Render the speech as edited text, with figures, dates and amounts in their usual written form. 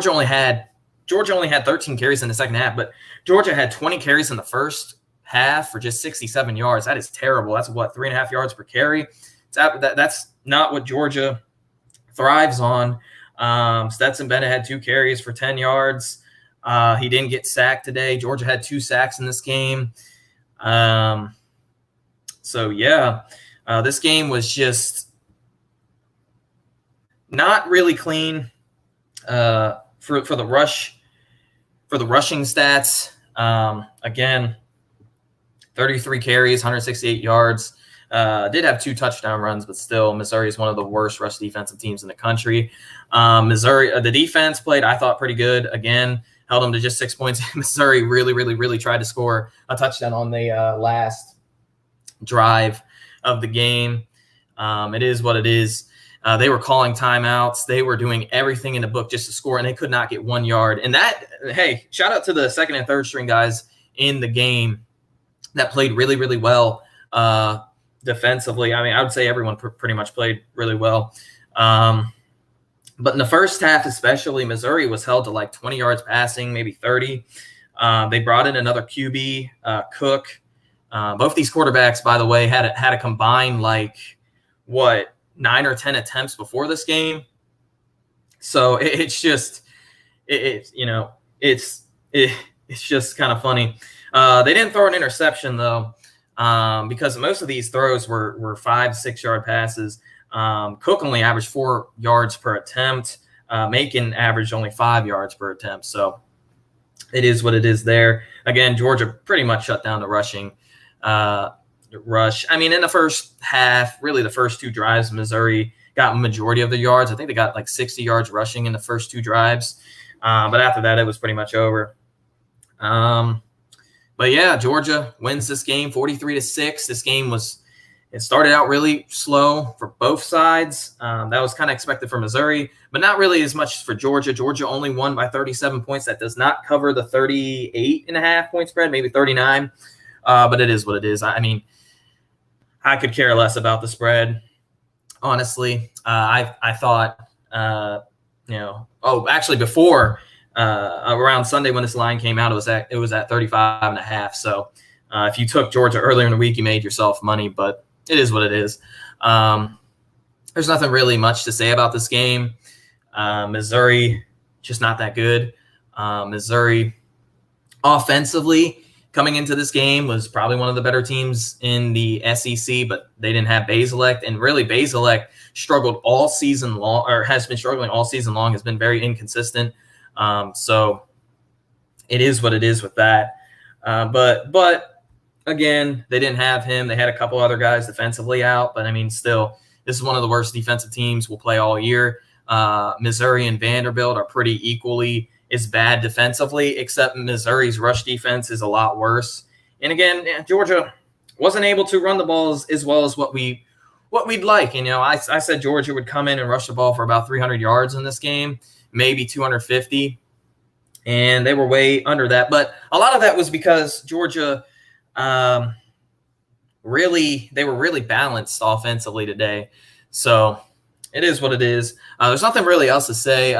Georgia only had 13 carries in the second half, but Georgia had 20 carries in the first half for just 67 yards. That is terrible. That's 3.5 yards per carry. That's not what Georgia thrives on. Stetson Bennett had 2 carries for 10 yards. He didn't get sacked today. Georgia had 2 sacks in this game. This game was just not really clean for the rush, for the rushing stats. Again, 33 carries, 168 yards. Did have 2 touchdown runs, but still, Missouri is one of the worst rush defensive teams in the country. Missouri, the defense played, I thought, pretty good. Again, held them to just 6 points. Missouri really tried to score a touchdown on the last drive of the game. It is what it is. They were calling timeouts. They were doing everything in the book just to score, and they could not get 1 yard. And that, hey, shout out to the second and third string guys in the game that played really well defensively. I mean, I would say everyone pretty much played really well. But in the first half especially, Missouri was held to like 20 yards passing, maybe 30. They brought in another QB, Cook. Both these quarterbacks, by the way, had a combined 9 or 10 attempts before this game. So it's just kind of funny. They didn't throw an interception though, because most of these throws were 5-6 yard passes. Cook only averaged 4 yards per attempt. Macon averaged only 5 yards per attempt. So it is what it is there. Again, Georgia pretty much shut down the rushing rush. I mean, in the first half, really the first 2 drives, Missouri got majority of the yards. I think they got like 60 yards rushing in the first 2 drives. But after that, it was pretty much over. But yeah, Georgia wins this game 43-6. This game it started out really slow for both sides. That was kind of expected for Missouri, but not really as much for Georgia. Georgia only won by 37 points. That does not cover the 38.5 point spread, maybe 39. But it is what it is. I mean, I could care less about the spread, honestly. I thought, actually before around Sunday when this line came out, it was at 35.5. So if you took Georgia earlier in the week, you made yourself money, but it is what it is. There's nothing really much to say about this game. Missouri, just not that good. Missouri offensively coming into this game was probably one of the better teams in the SEC, but they didn't have Bazelak, and really Bazelak struggled all season long, or has been struggling all season long, has been very inconsistent. So it is what it is with that. But again, they didn't have him. They had a couple other guys defensively out, but I mean, still, this is one of the worst defensive teams we'll play all year. Missouri and Vanderbilt are pretty equally as bad defensively, except Missouri's rush defense is a lot worse. And again, Georgia wasn't able to run the ball as well as what we'd like. I said Georgia would come in and rush the ball for about 300 yards in this game, maybe 250, and they were way under that. But a lot of that was because Georgia they were really balanced offensively today. So it is what it is. There's nothing really else to say.